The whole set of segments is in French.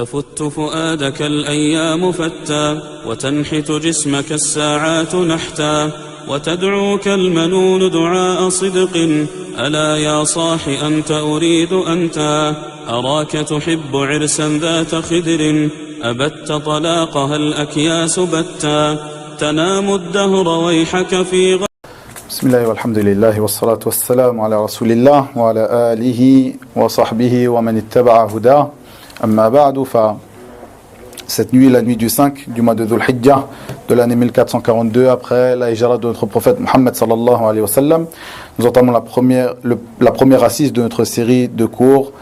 تفت فؤادك الأيام فتى وتنحت جسمك الساعات نحتا وتدعوك المنون دعاء صدق ألا يا صاح أنت أريد أنت أراك تحب عرسا ذات خدر أبت طلاقها الأكياس بتا تنام الدهر ويحك في بسم الله والحمد لله والصلاة والسلام على رسول الله وعلى آله وصحبه ومن اتبع هداه أما بعد cette nuit, la nuit du 5 du mois de Dhul Hijjah de l'année 1442 après la hijra de notre prophète Muhammad sallallahu alayhi wa sallam, nous entamons la première assise de notre série de cours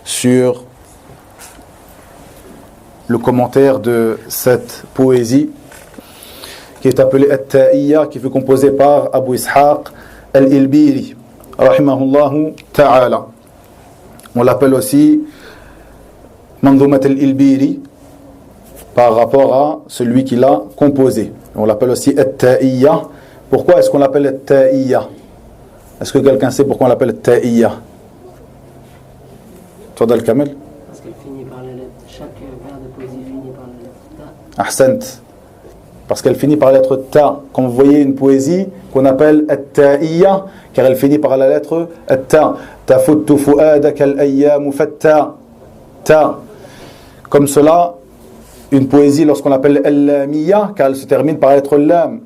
sur le commentaire de cette poésie qui est appelée At-Ta'iyya, qui fut composée par Abu Ishaq al-Ilbiri rahimahullahu ta'ala. On l'appelle aussi Manzumat al-Ilbiri par rapport à celui qui l'a composé. On l'appelle aussi At-Ta'iyya. Pourquoi est-ce qu'on l'appelle At-Ta'iyya? Est-ce que quelqu'un sait pourquoi on l'appelle At-Ta'iyya? Tadal Kamel? Parce qu'elle finit par la lettre. Chaque vers de poésie finit par la lettre Ta. Ahsant. Parce qu'elle finit par la lettre Ta. Quand vous voyez une poésie qu'on appelle At-Ta'iyya, car elle finit par la lettre Ta. Tafuttu fu'adaka al-ayyamu fatta. Ta. Comme cela, une poésie, lorsqu'on l'appelle Al-Lamiyya, car elle se termine par la lettre Lam.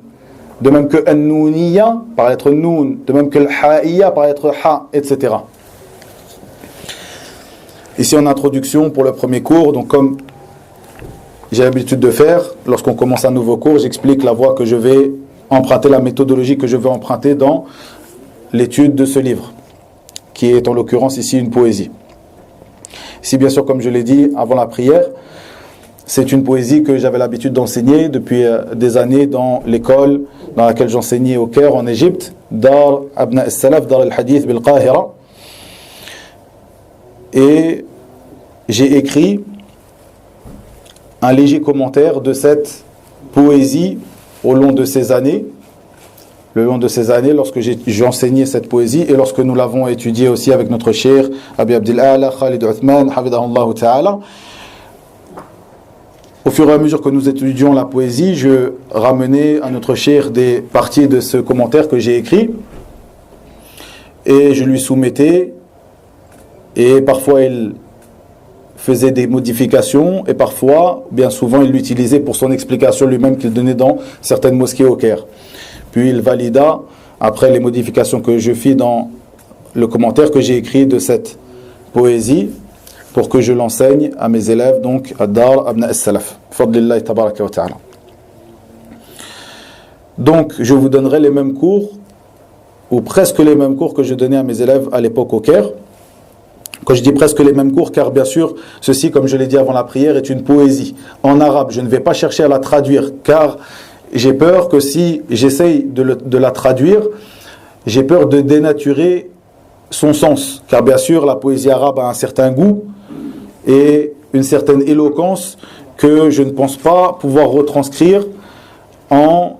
De même que Al-Nouniyya, par la lettre Noun. De même que Al-Ha'iyya, par la lettre Ha, etc. Ici, en introduction pour le premier cours, donc comme j'ai l'habitude de faire, lorsqu'on commence un nouveau cours, j'explique la voie que je vais emprunter, la méthodologie que je vais emprunter dans l'étude de ce livre, qui est en l'occurrence ici une poésie. Ici, bien sûr, comme je l'ai dit avant la prière, c'est une poésie que j'avais l'habitude d'enseigner depuis des années dans l'école dans laquelle j'enseignais au Caire, en Égypte, Dar Abna al-Salaf, Dar al-Hadith bil-Qahira. Et j'ai écrit un léger commentaire de cette poésie au long de ces années. Le long de ces années, lorsque j'ai enseigné cette poésie et lorsque nous l'avons étudiée aussi avec notre cheikh Abi Abdillah Khalid Uthman, Hafidahullah Ta'ala. Au fur et à mesure que nous étudions la poésie, je ramenais à notre cheikh des parties de ce commentaire que j'ai écrit et je lui soumettais, et parfois il faisait des modifications et parfois, bien souvent, il l'utilisait pour son explication lui-même qu'il donnait dans certaines mosquées au Caire. Puis il valida, après les modifications que je fis dans le commentaire que j'ai écrit de cette poésie, pour que je l'enseigne à mes élèves, donc à Dar Abna al-Salaf. Fadlillahi tabaraka wa ta'ala. Donc, je vous donnerai les mêmes cours, ou presque les mêmes cours que je donnais à mes élèves à l'époque au Caire. Quand je dis presque les mêmes cours, car bien sûr, ceci, comme je l'ai dit avant la prière, est une poésie en arabe. Je ne vais pas chercher à la traduire, car j'ai peur que si j'essaye de la traduire, j'ai peur de dénaturer son sens. Car bien sûr, la poésie arabe a un certain goût et une certaine éloquence que je ne pense pas pouvoir retranscrire ou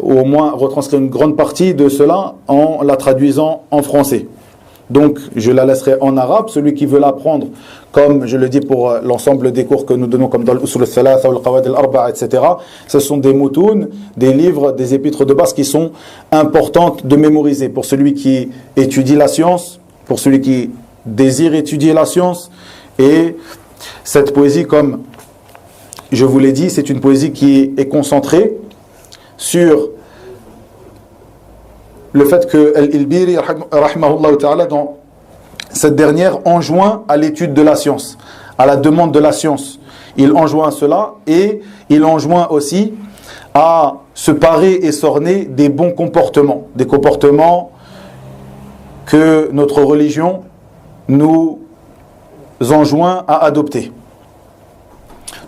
au moins retranscrire une grande partie de cela en la traduisant en français. Donc, je la laisserai en arabe. Celui qui veut l'apprendre, comme je le dis pour l'ensemble des cours que nous donnons, comme dans l'Usul al-Thalatha ou al-Qawaid al-Arba'a, etc., ce sont des moutoun, des livres, des épîtres de base qui sont importantes de mémoriser pour celui qui étudie la science, pour celui qui désire étudier la science. Et cette poésie, comme je vous l'ai dit, c'est une poésie qui est concentrée sur le fait que Al-Ilbiri, rahimahullah ta'ala, dans cette dernière, enjoint à l'étude de la science, à la demande de la science. Il enjoint à cela et il enjoint aussi à se parer et s'orner des bons comportements, des comportements que notre religion nous enjoint à adopter.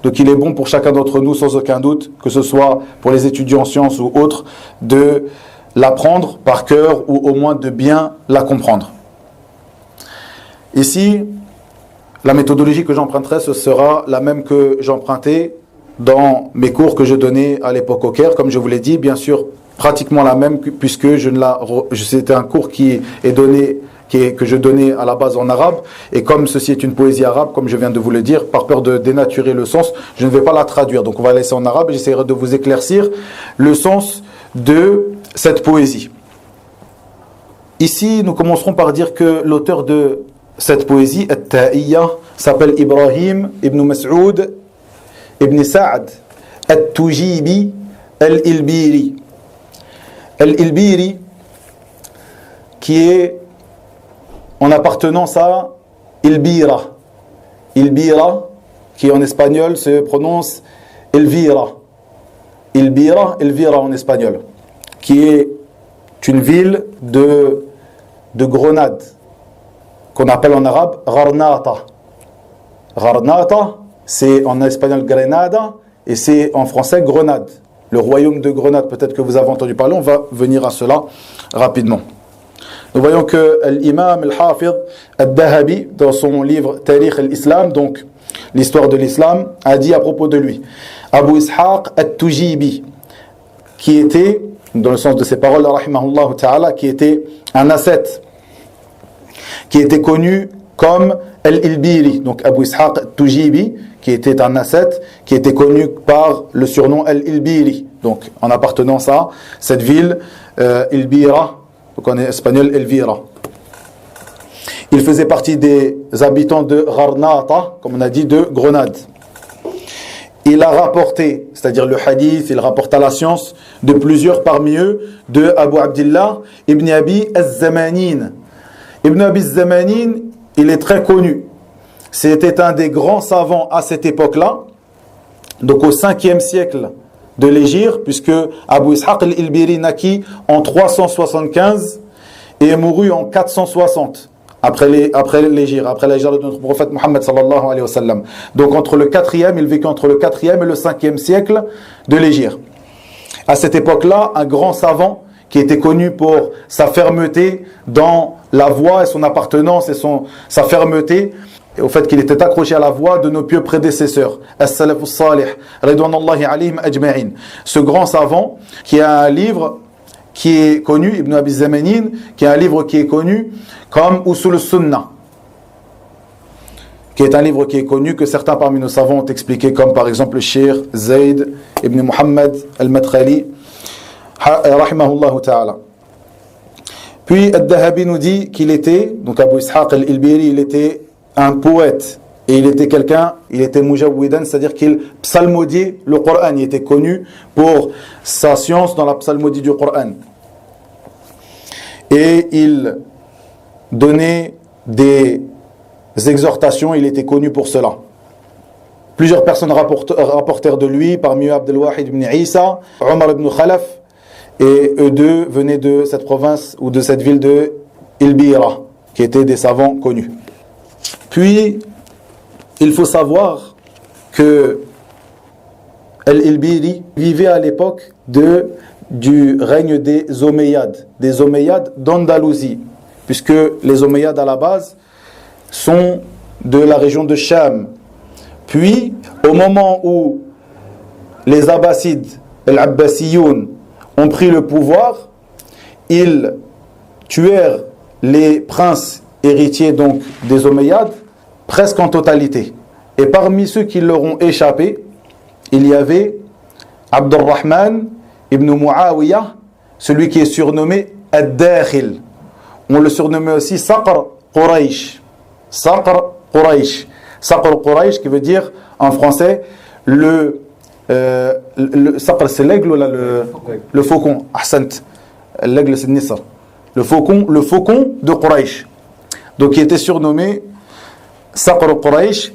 Donc il est bon pour chacun d'entre nous, sans aucun doute, que ce soit pour les étudiants en sciences ou autres, de l'apprendre par cœur ou au moins de bien la comprendre. Ici, la méthodologie que j'emprunterai, ce sera la même que j'empruntais dans mes cours que je donnais à l'époque au Caire. Comme je vous l'ai dit, bien sûr, pratiquement la même, puisque c'était un cours qui est donné que je donnais à la base en arabe, et comme ceci est une poésie arabe, comme je viens de vous le dire, par peur de dénaturer le sens, je ne vais pas la traduire. Donc on va la laisser en arabe et j'essaierai de vous éclaircir le sens de cette poésie. Ici, nous commencerons par dire que l'auteur de cette poésie, At-Ta'iyya, s'appelle Ibrahim ibn Mas'ud ibn Sa'ad At-Tujibi Al-Ilbiri. Al-Ilbiri, qui est en appartenance à Ilbira. Ilbira, qui en espagnol se prononce Elvira. Ilbira, Elvira en espagnol, qui est une ville de Grenade, qu'on appelle en arabe Gharnata. Gharnata, c'est en espagnol Grenada, et c'est en français Grenade. Le royaume de Grenade, peut-être que vous avez entendu parler, on va venir à cela rapidement. Nous voyons que l'imam al-Hafid al-Dahabi, dans son livre Tarikh al-Islam, donc l'histoire de l'islam, a dit à propos de lui, Abu Ishaq al-Tujibi, qui était, dans le sens de ses paroles, rahimahullah ta'ala, qui était un ascète, qui était connu comme Al-Ilbiri. Donc Abu Ishaq al-Tujibi, qui était un ascète, qui était connu par le surnom Al-Ilbiri, donc en appartenance à cette ville, Ilbira, donc en espagnol Elvira. Il faisait partie des habitants de Gharnata, comme on a dit, de Grenade. Il a rapporté, c'est-à-dire le hadith, il rapporta la science de plusieurs parmi eux, de Abu Abdillah ibn Abi az-Zamanin. Ibn Abi az-Zamanin, il est très connu. C'était un des grands savants à cette époque-là, donc au 5e siècle de l'Hégire, puisque Abu Ishaq al-Ilbiri naquit en 375 et mourut en 460 après l'Hégire, après l'Hégire de notre prophète Mohammed sallallahu alayhi wa sallam. Donc entre le 4e, il vécut entre le 4e et le 5e siècle de l'Hégire. À cette époque-là, un grand savant qui était connu pour sa fermeté dans la voie et son appartenance et sa fermeté, et au fait qu'il était accroché à la voie de nos pieux prédécesseurs, as-salafus salih, ridwanullahi alayhim ajma'in. Ce grand savant qui a un livre qui est connu, Ibn Abi Zamanin, qui est un livre qui est connu comme Usul al-Sunnah, qui est un livre qui est connu, que certains parmi nos savants ont expliqué, comme par exemple le Cheikh Zayd ibn Muhammad al-Madkhali, rahimahullah ta'ala. Puis Al-Dahabi nous dit qu'il était, donc Abu Ishaq al-Ilbiri, il était un poète, et il était mujawwidan, c'est-à-dire qu'il psalmodiait le Coran. Il était connu pour sa science dans la psalmodie du Coran. Et il donnait des exhortations, il était connu pour cela. Plusieurs personnes rapportèrent de lui, parmi eux Abdel Wahid ibn Isa, Omar ibn Khalaf, et eux deux venaient de cette province ou de cette ville de Ilbira, qui étaient des savants connus. Puis, il faut savoir que Al-Ilbiri vivait à l'époque du règne des Omeyyades d'Andalousie, puisque les Omeyyades à la base sont de la région de Cham. Puis, au moment où les Abbasides, Al-Abbasiyoun, ont pris le pouvoir, ils tuèrent les princes héritiers donc des Omeyyades presque en totalité. Et parmi ceux qui leur ont échappé, il y avait Abdurrahman ibn Muawiyah, celui qui est surnommé Ad-Dakhil. On le surnommait aussi Saqr Quraysh. Saqr Quraysh. Saqr Quraysh qui veut dire en français le Saqr, c'est l'aigle ou là, le faucon. Ahsant. L'aigle c'est Nisr. Le faucon de Quraysh. Donc il était surnommé Saqr Quraysh,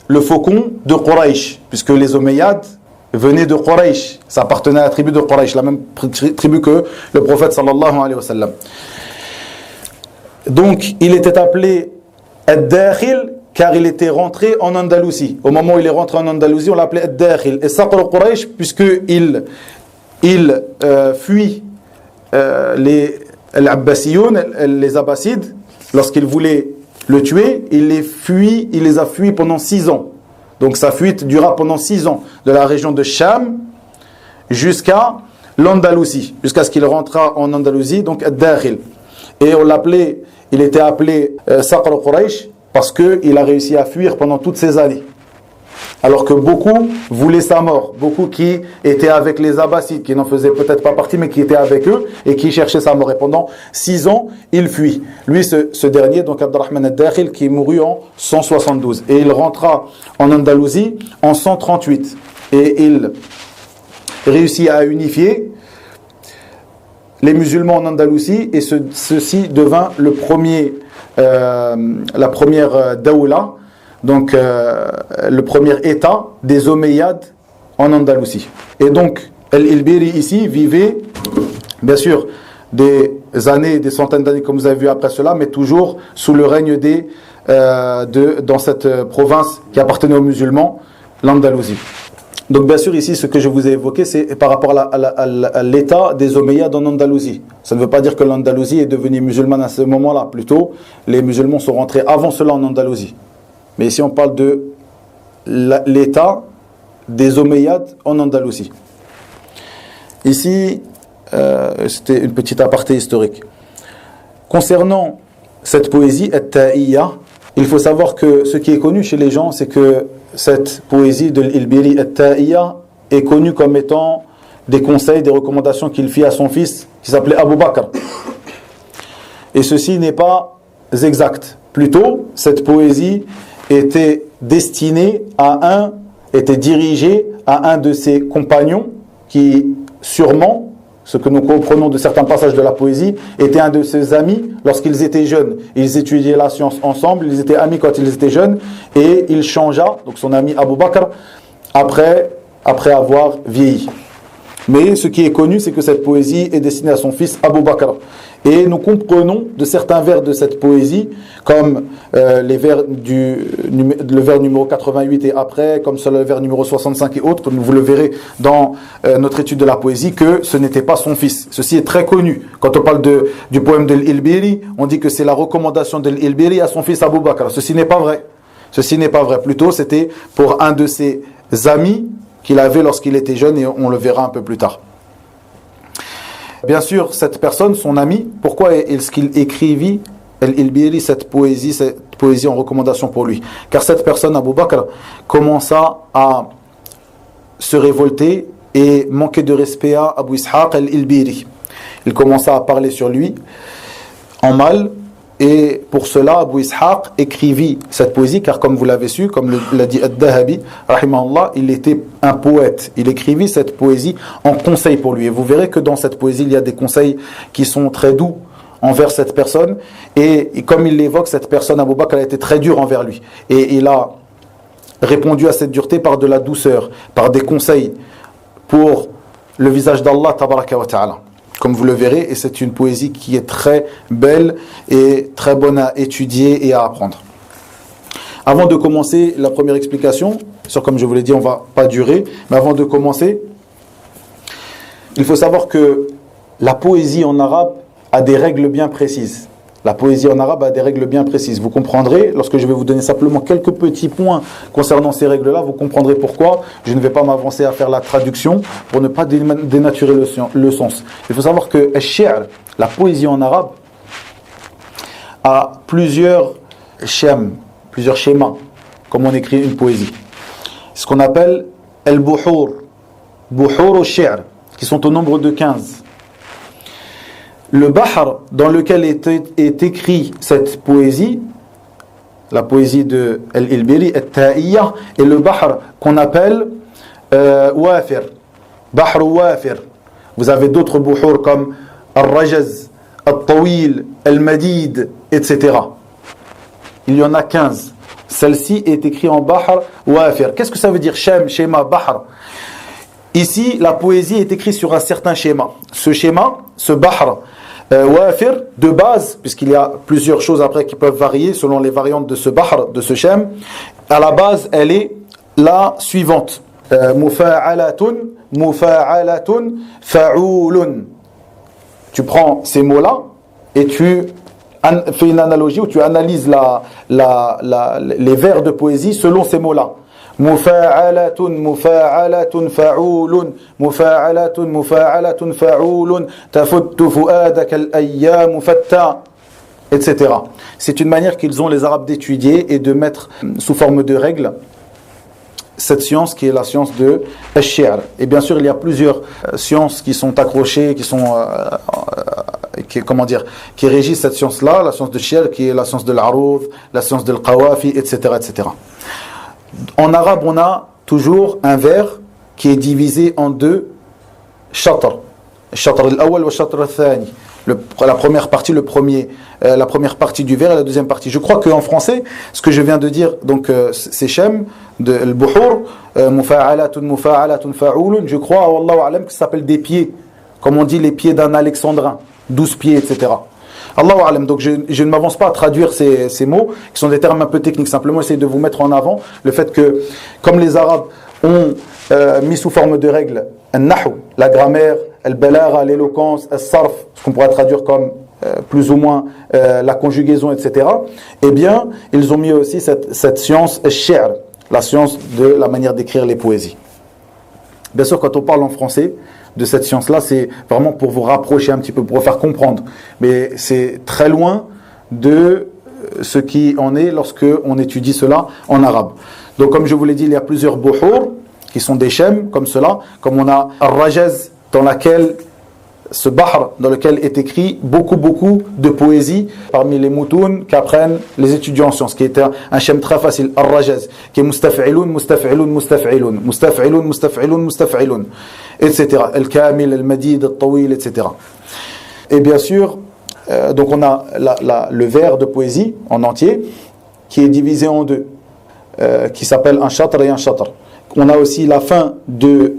le faucon de Quraysh, puisque les Omeyyades venaient de Quraysh, ça appartenait à la tribu de Quraysh, la même tribu que le prophète sallallahu alayhi wa sallam. Donc il était appelé Ad-Dakhil car il était rentré en Andalousie. Au moment où il est rentré en Andalousie, on l'appelait Ad-Dakhil. Et Saqr Quraysh, puisqu'il fuit les Abbasiyoun, les Abbasides, lorsqu'il voulait le tuer, il les a fuis pendant 6 ans. Donc sa fuite dura pendant 6 ans, de la région de Cham jusqu'à l'Andalousie, jusqu'à ce qu'il rentra en Andalousie, donc Ad-Dakhil. Et il était appelé Saqr Quraysh parce qu'il a réussi à fuir pendant toutes ces années. Alors que beaucoup voulaient sa mort, beaucoup qui étaient avec les Abbassides, qui n'en faisaient peut-être pas partie, mais qui étaient avec eux et qui cherchaient sa mort. Et pendant 6 ans, il fuit. Lui, ce dernier, donc Abdurrahman al-Dakhil, qui mourut en 172. Et il rentra en Andalousie en 138. Et il réussit à unifier les musulmans en Andalousie, et ceci devint la première Daoula, donc le premier État des Omeyyades en Andalousie. Et donc, Al-Ilbiri ici vivait, bien sûr, des années, des centaines d'années, comme vous avez vu après cela, mais toujours sous le règne dans cette province qui appartenait aux musulmans, l'Andalousie. Donc bien sûr ici ce que je vous ai évoqué c'est par rapport à l'état des Omeyyades en Andalousie. Ça ne veut pas dire que l'Andalousie est devenue musulmane à ce moment-là. Plutôt les musulmans sont rentrés avant cela en Andalousie. Mais ici on parle de l'état des Omeyyades en Andalousie. Ici c'était une petite aparté historique. Concernant cette poésie At-Ta'iyya, il faut savoir que ce qui est connu chez les gens, c'est que cette poésie de l'Ilbiri At-Ta'iyya est connue comme étant des conseils, des recommandations qu'il fit à son fils qui s'appelait Abu Bakr. Et ceci n'est pas exact. Plutôt, cette poésie était dirigée à un de ses compagnons qui, sûrement, ce que nous comprenons de certains passages de la poésie, était un de ses amis lorsqu'ils étaient jeunes. Ils étudiaient la science ensemble, ils étaient amis quand ils étaient jeunes, et il changea, donc son ami Abu Bakr, après avoir vieilli. Mais ce qui est connu, c'est que cette poésie est destinée à son fils Abu Bakr. Et nous comprenons de certains vers de cette poésie, comme le vers numéro 88 et après, comme le vers numéro 65 et autres, comme vous le verrez dans notre étude de la poésie, que ce n'était pas son fils. Ceci est très connu. Quand on parle du poème de l'Ilbiri, on dit que c'est la recommandation de l'Ilbiri à son fils Abu Bakr. Ceci n'est pas vrai. Ceci n'est pas vrai. Plutôt, c'était pour un de ses amis qu'il avait lorsqu'il était jeune, et on le verra un peu plus tard. Bien sûr, cette personne, son ami, pourquoi est-ce qu'il écrivit Al-Ilbiri cette poésie en recommandation pour lui? Car cette personne, Abu Bakr, commença à se révolter et manquer de respect à Abu Ishaq Al-Ilbiri. Il commença à parler sur lui en mal, et pour cela, Abu Ishaq écrivit cette poésie, car comme vous l'avez su, comme l'a dit Ad-Dahabi, rahimahullah, il était un poète. Il écrivit cette poésie en conseil pour lui. Et vous verrez que dans cette poésie, il y a des conseils qui sont très doux envers cette personne. Et comme il l'évoque, cette personne, Abu Bakr, a été très dur envers lui. Et il a répondu à cette dureté par de la douceur, par des conseils pour le visage d'Allah, tabaraka wa ta'ala. Comme vous le verrez, et c'est une poésie qui est très belle et très bonne à étudier et à apprendre. Avant de commencer la première explication, comme je vous l'ai dit, on ne va pas durer, mais avant de commencer, il faut savoir que la poésie en arabe a des règles bien précises. La poésie en arabe a des règles bien précises. Vous comprendrez, lorsque je vais vous donner simplement quelques petits points concernant ces règles-là, vous comprendrez pourquoi je ne vais pas m'avancer à faire la traduction pour ne pas dénaturer le sens. Il faut savoir que al-shi'r, la poésie en arabe, a plusieurs schémas, comme on écrit une poésie. Ce qu'on appelle al-buhur, buhur al-shi'r, qui sont au nombre de 15. Le bahr dans lequel est écrit cette poésie, la poésie de Al-Ilbiri, At-Ta'iyya, et le bahr qu'on appelle Wafir, Bahr Wafir. Vous avez d'autres buhur comme Al-Rajaz, Al-Tawil, Al-Madid, etc. Il y en a 15. Celle-ci est écrite en Bahr Wafir. Qu'est-ce que ça veut dire schéma, Bahr? Ici, la poésie est écrite sur un certain schéma. Ce schéma, ce Bahr Wafir, de base, puisqu'il y a plusieurs choses après qui peuvent varier selon les variantes de ce Bahr, de ce schéma, à la base, elle est la suivante. Mufa'alatun, mufa'alatun, fa'ulun. Tu prends ces mots-là et tu fais une analogie où tu analyses les vers de poésie selon ces mots-là. Mufa'alatun, mufa'alatun, fa'ulun, mufa'alatun, mufa'alatun, fa'ulun, tafuttu fu'adaka al-ayyamu fatta. etc. C'est une manière qu'ils ont, les Arabes, d'étudier et de mettre sous forme de règles cette science qui est la science de Ash-Shi'r. Et bien sûr, il y a plusieurs sciences qui sont accrochées, qui régissent cette science-là, la science de Shi'r, qui est la science de l'Arud, la science de l'Qawafi, etc., etc. En arabe, on a toujours un vers qui est divisé en deux shatr. Shatr al-awwal wa shatr al-thani. La première partie, la première partie du vers et la deuxième partie. Je crois qu'en français, ce que je viens de dire, donc c'est Shem, de al-Buhur, mufa'alatun mufa'alatun fa'ulun, je crois, wallahu a'lam, que ça s'appelle des pieds, comme on dit les pieds d'un alexandrin, 12 pieds, etc. Allahu a'lam, donc je ne m'avance pas à traduire ces mots, qui sont des termes un peu techniques, simplement essayer de vous mettre en avant le fait que, comme les Arabes ont mis sous forme de règles, al-Nahu, la grammaire, al-Balagha, l'éloquence, al-Sarf, ce qu'on pourrait traduire comme plus ou moins la conjugaison, etc. Eh bien, ils ont mis aussi cette science al-Shi'r, la science de la manière d'écrire les poésies. Bien sûr, quand on parle en français de cette science-là, c'est vraiment pour vous rapprocher un petit peu, pour vous faire comprendre. Mais c'est très loin de ce qui en est lorsque on étudie cela en arabe. Donc, comme je vous l'ai dit, il y a plusieurs buhur qui sont des shem, comme cela, comme on a al-Rajaz, dans laquelle ce bahr, dans lequel est écrit beaucoup de poésie parmi les moutoun qu'apprennent les étudiants en sciences, qui est un shem très facile, al-Rajaz, qui est mustaf'ilun, mustaf'ilun, mustaf'ilun, mustaf'ilun, mustaf'ilun, mustaf'ilun, etc. Al-Kamil, al-Madid, al-Tawil, etc. Et bien sûr, donc on a le vers de poésie en entier, qui est divisé en deux, qui s'appelle un shatr et un shatr. On a aussi la fin du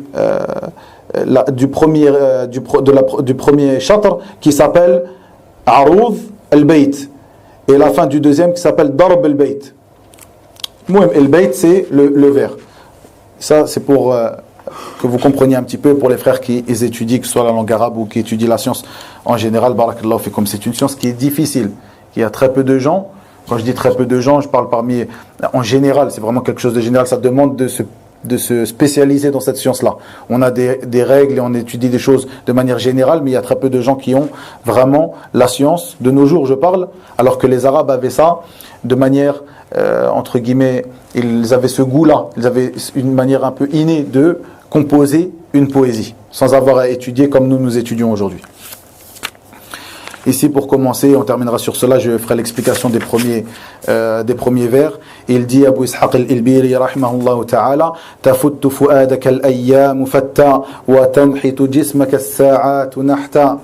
premier shatr qui s'appelle Arud al-Bayt, et la fin du deuxième qui s'appelle Darb al-Bayt. Al-Bayt, c'est le vers. Ça, c'est pour que vous compreniez un petit peu, pour les frères qui étudient, que ce soit la langue arabe ou qui étudient la science en général. Barakallahu fikum, c'est une science qui est difficile. Il y a très peu de gens. Quand je dis très peu de gens, je parle en général, c'est vraiment quelque chose de général. Ça demande de se spécialiser dans cette science-là. On a des règles et on étudie des choses de manière générale, mais il y a très peu de gens qui ont vraiment la science, de nos jours je parle, alors que les Arabes avaient ça de manière, entre guillemets, ils avaient ce goût-là, ils avaient une manière un peu innée de composer une poésie, sans avoir à étudier comme nous étudions aujourd'hui. Ici, pour commencer, on terminera sur cela, je ferai l'explication des premiers vers. Il dit, Abu Ishaq al-Ilbiri, rahimahullah ta'ala, tafuttu fu'adaka al-ayyamu fatta, wa tanhitu jismaka as-sa'atu nahta.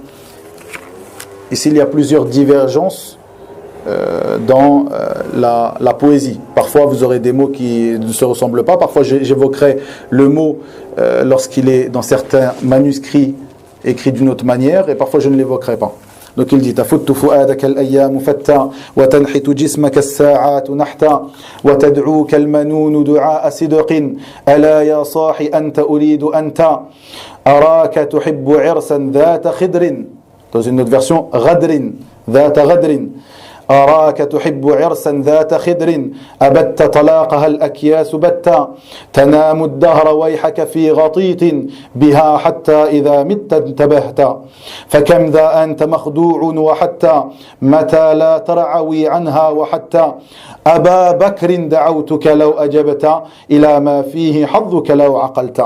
Ici, il y a plusieurs divergences dans la poésie. Parfois, vous aurez des mots qui ne se ressemblent pas. Parfois, j'évoquerai le mot lorsqu'il est dans certains manuscrits écrit d'une autre manière, et parfois, je ne l'évoquerai pas. Donc il dit tafuttu fu'adaka al-ayyamu fatta wa tanhitu jismaka as-sa'atu nahta wa tad'uka al-manun du'a sidqin ala ya sahi anta uridu anta araka tuhibbu 'irsan dhata khidrin. Dans une autre version, ghadrin dhata ghadrin. أراك تحب عرسا ذات خدر أبت طلاقها الأكياس بتا تنام الدهر ويحك في غطيط بها حتى إذا مت انتبهت فكم ذا أنت مخدوع وحتى متى لا ترعوي عنها وحتى أبا بكر دعوتك لو أجبت إلى ما فيه حظك لو عقلت.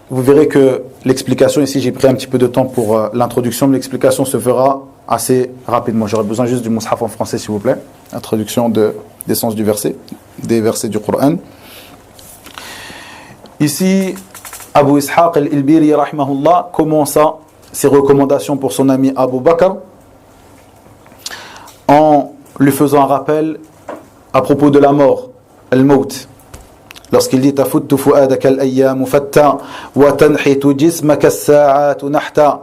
Vous verrez que l'explication, ici j'ai pris un petit peu de temps pour l'introduction, mais l'explication se fera assez rapidement. J'aurais besoin juste du mushaf en français, s'il vous plaît. Introduction des sens du verset, des versets du Coran. Ici, Abu Ishaq al-Ilbiri, rahimahullah, commença ses recommandations pour son ami Abu Bakr en lui faisant un rappel à propos de la mort, al-Maut. Lorsqu'il dit tafuttu fu'adaka al-ayyamu fatta wa tanhitu jismaka as-sa'atu nahta,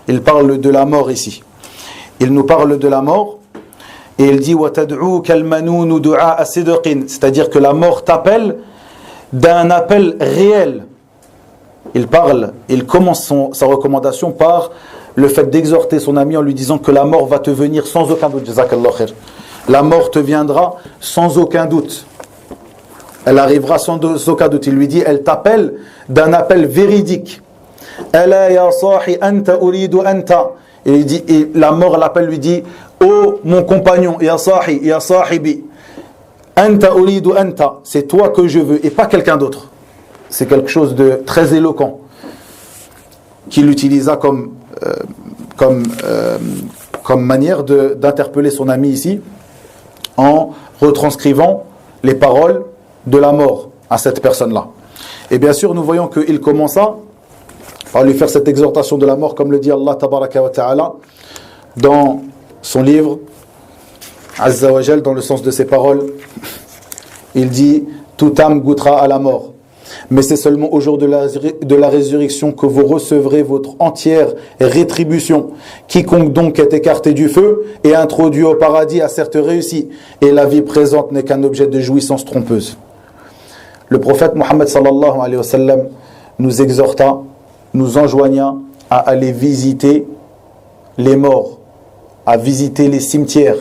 il parle de la mort ici. Il nous parle de la mort et il dit wa tad'uka al-manun du'a sidqin, c'est-à-dire que la mort t'appelle d'un appel réel. Il commence sa recommandation par le fait d'exhorter son ami en lui disant que la mort va te venir sans aucun doute. Jazakallah khair. La mort te viendra sans aucun doute. Elle arrivera sans aucun doute. Il lui dit, elle t'appelle d'un appel véridique. Ala ya sahi anta uridu anta. Et la mort l'appelle, lui dit: oh mon compagnon, ya sahibi, anta uridu anta, c'est toi que je veux et pas quelqu'un d'autre. C'est quelque chose de très éloquent qu'il utilisa comme manière d'interpeller son ami ici, en retranscrivant les paroles de la mort à cette personne-là. Et bien sûr, nous voyons qu'il commença par lui faire cette exhortation de la mort, comme le dit Allah tabaraka wa ta'ala dans son livre Azza wa Jal, dans le sens de ses paroles. Il dit: toute âme goûtera à la mort, mais c'est seulement au jour de la résurrection que vous recevrez votre entière rétribution. Quiconque donc est écarté du feu et introduit au paradis a certes réussi, et la vie présente n'est qu'un objet de jouissance trompeuse. Le prophète Mohammed sallallahu alayhi wa sallam nous exhorta, nous enjoigna à aller visiter les morts, à visiter les cimetières.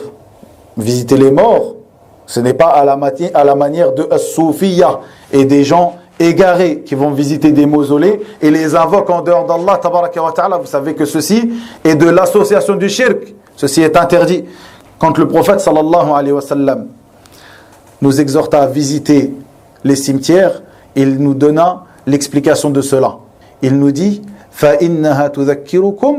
Visiter les morts, ce n'est pas à la manière de as-soufiyya et des gens égarés qui vont visiter des mausolées et les invoquent en dehors d'Allah tabaraka wa ta'ala. Vous savez que ceci est de l'association du shirk. Ceci est interdit. Quand le prophète sallallahu alayhi wa sallam nous exhorta à visiter les cimetières, il nous donna l'explication de cela. Il nous dit: فَإِنَّهَا تُذَكِّرُكُمْ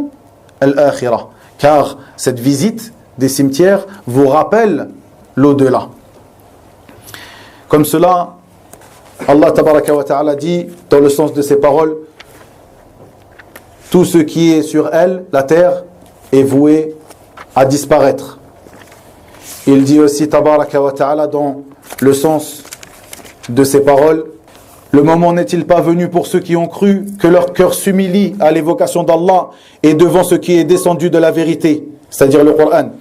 الْآخِرَةِ, car cette visite des cimetières vous rappelle l'au-delà. Comme cela, Allah tabaraka wa ta'ala dit dans le sens de ses paroles: tout ce qui est sur elle, la terre, est voué à disparaître. Il dit aussi tabaraka wa ta'ala dans le sens de ses paroles: le moment n'est-il pas venu pour ceux qui ont cru que leur cœur s'humilie à l'évocation d'Allah et devant ce qui est descendu de la vérité, c'est-à-dire le Coran,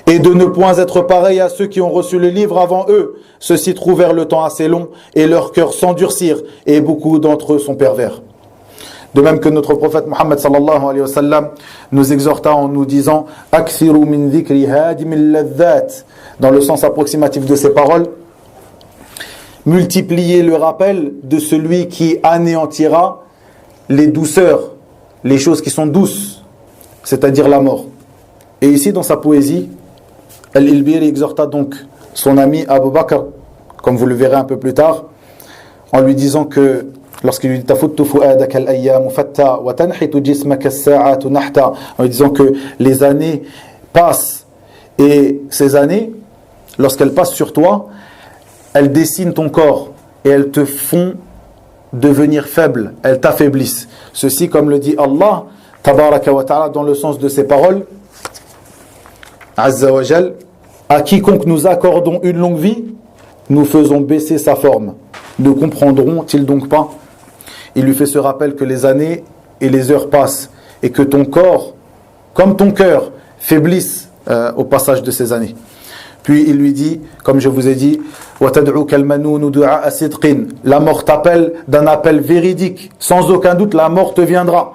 et de ne point être pareil à ceux qui ont reçu le livre avant eux. Ceux-ci trouvèrent le temps assez long et leur cœur s'endurcir, et beaucoup d'entre eux sont pervers. De même que notre prophète Mohammed sallallahu alayhi wa sallam nous exhorta en nous disant: akthiru min dhikri hadimil ladhat, dans le sens approximatif de ces paroles, multipliez le rappel de celui qui anéantira les douceurs, les choses qui sont douces, c'est-à-dire la mort. Et ici, dans sa poésie, Al-Ilbiri exhorta donc son ami Abu Bakr, comme vous le verrez un peu plus tard, en lui disant que, lorsqu'il lui dit Tafuttu fu'adaka al-ayyamu fatta wa tanhitu jismaka as-sa'atu nahta, en lui disant que les années passent, et ces années, lorsqu'elles passent sur toi, elles dessinent ton corps et elles te font devenir faible, elles t'affaiblissent. Ceci, comme le dit Allah tabaraka wa ta'ala dans le sens de ses paroles, Azza wa Jal: à quiconque nous accordons une longue vie, nous faisons baisser sa forme. Ne comprendront-ils donc pas? Il lui fait ce rappel que les années et les heures passent et que ton corps, comme ton cœur, faiblissent au passage de ces années. Puis il lui dit, comme je vous ai dit, la mort t'appelle d'un appel véridique. Sans aucun doute, la mort te viendra.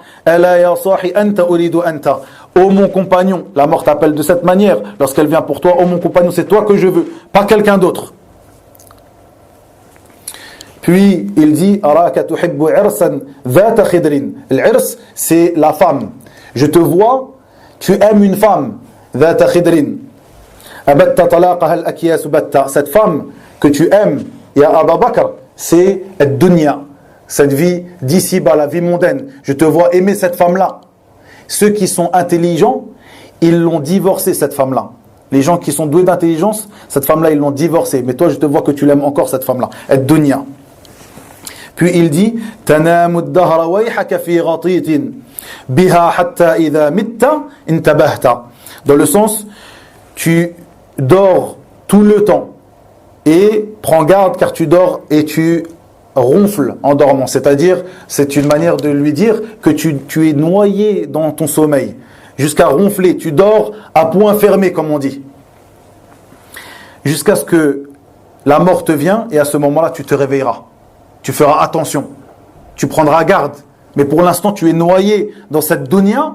Ô mon compagnon, la mort t'appelle de cette manière. Lorsqu'elle vient pour toi, ô mon compagnon, c'est toi que je veux, pas quelqu'un d'autre. Puis il dit, l'Irs, c'est la femme. Je te vois, tu aimes une femme. Cette femme que tu aimes, ya Abu Bakr, c'est ad-dunya, cette vie d'ici-bas, la vie mondaine. Je te vois aimer cette femme-là. Ceux qui sont intelligents, ils l'ont divorcée, cette femme-là. Les gens qui sont doués d'intelligence, cette femme-là, ils l'ont divorcée. Mais toi, je te vois que tu l'aimes encore, cette femme-là. Ad-dunya. Puis il dit, tanamu ad-dahra wayhaka fi ghatitin biha hatta idha mitta intabahta. Dans le sens, tu dors tout le temps et prends garde car tu dors et tu ronfles en dormant. C'est-à-dire, c'est une manière de lui dire que tu es noyé dans ton sommeil. Jusqu'à ronfler, tu dors à point fermé, comme on dit. Jusqu'à ce que la mort te vienne et à ce moment-là, tu te réveilleras. Tu feras attention. Tu prendras garde. Mais pour l'instant, tu es noyé dans cette dunya,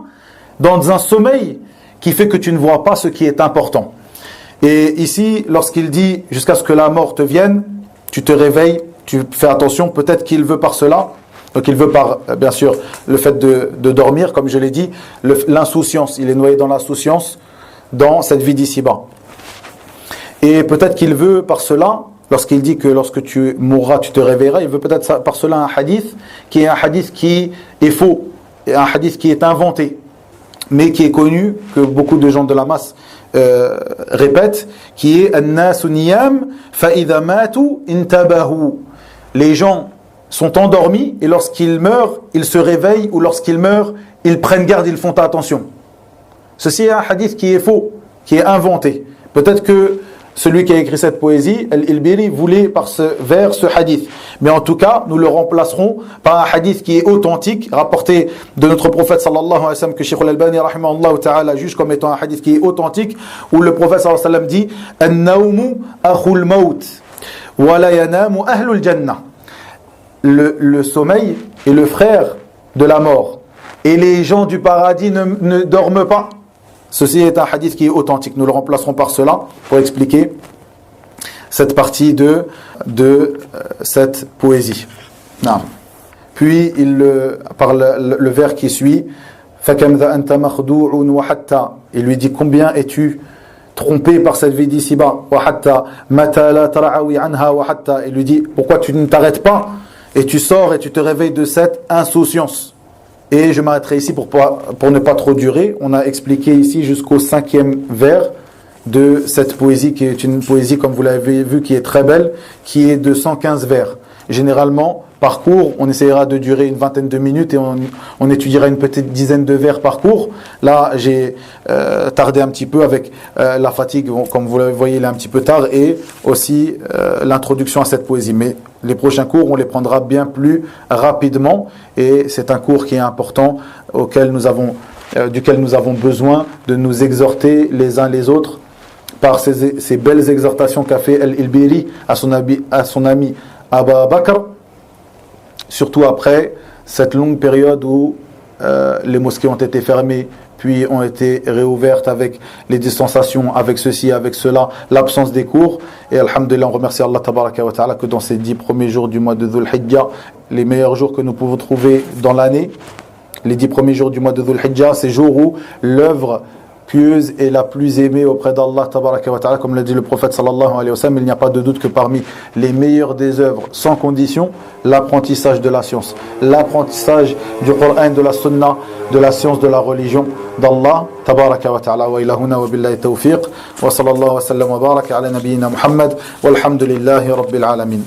dans un sommeil qui fait que tu ne vois pas ce qui est important. Et ici, lorsqu'il dit jusqu'à ce que la mort te vienne, tu te réveilles, tu fais attention, peut-être qu'il veut par cela Donc il veut par, bien sûr, le fait de dormir, comme je l'ai dit, l'insouciance. Il est noyé dans l'insouciance, dans cette vie d'ici-bas. Et peut-être qu'il veut par cela, lorsqu'il dit que lorsque tu mourras, tu te réveilleras, il veut peut-être par cela un hadith qui est un hadith qui est faux, et un hadith qui est inventé, mais qui est connu, que beaucoup de gens de la masse répètent, qui est « An-nasu niyam fa idha matu intabahu » Les gens sont endormis et lorsqu'ils meurent, ils se réveillent, ou lorsqu'ils meurent, ils prennent garde, ils font attention. Ceci est un hadith qui est faux, qui est inventé. Peut-être que celui qui a écrit cette poésie, Al-Ilbiri, voulait par ce vers ce hadith. Mais en tout cas, nous le remplacerons par un hadith qui est authentique, rapporté de notre prophète sallallahu alayhi wa sallam, que Cheikh Al-Albani rahimahullah ta'ala juge comme étant un hadith qui est authentique, où le prophète sallallahu alayhi wa sallam dit « An-nawmu akhul maut, wa la yanamu ahlul jannah » Le sommeil est le frère de la mort. Et les gens du paradis ne dorment pas. Ceci est un hadith qui est authentique. Nous le remplacerons par cela pour expliquer cette partie de cette poésie. Non. Puis, par le vers qui suit, il lui dit, combien es-tu trompé par cette vie d'ici-bas? Il lui dit, pourquoi tu ne t'arrêtes pas et tu sors et tu te réveilles de cette insouciance? Et je m'arrêterai ici pour ne pas trop durer. On a expliqué ici jusqu'au 5e vers de cette poésie, qui est une poésie, comme vous l'avez vu, qui est très belle, qui est de 115 vers. Généralement, par cours, on essaiera de durer une vingtaine de minutes et on étudiera une petite dizaine de vers par cours. Là, j'ai tardé un petit peu avec la fatigue, comme vous le voyez, il est un petit peu tard, et aussi l'introduction à cette poésie. Mais les prochains cours, on les prendra bien plus rapidement, et c'est un cours qui est important, duquel nous avons besoin de nous exhorter les uns les autres par ces belles exhortations qu'a fait Al-Ilbiri à son ami Abu Bakr, surtout après cette longue période où les mosquées ont été fermées, puis ont été réouvertes avec les distanciations, avec ceci, avec cela, l'absence des cours. Et alhamdulillah, on remercie Allah tabaraka wa ta'ala que dans ces 10 premiers jours du mois de Dhul Hijjah, les meilleurs jours que nous pouvons trouver dans l'année, les 10 premiers jours du mois de Dhul Hijjah, ces jours où l'œuvre pieuse et la plus aimée auprès d'Allah tabaraka wa ta'ala, comme l'a dit le prophète sallallahu alayhi wa sallam, il n'y a pas de doute que parmi les meilleures des œuvres, sans condition, l'apprentissage de la science, l'apprentissage du Coran, de la Sunna, de la science de la religion d'Allah tabaraka wa ta'ala. Wa ilahuna wa billahi tawfiq wa sallallahu wa sallam wa baraka ala nabiyyina Muhammad walhamdulillahi rabbil alamin.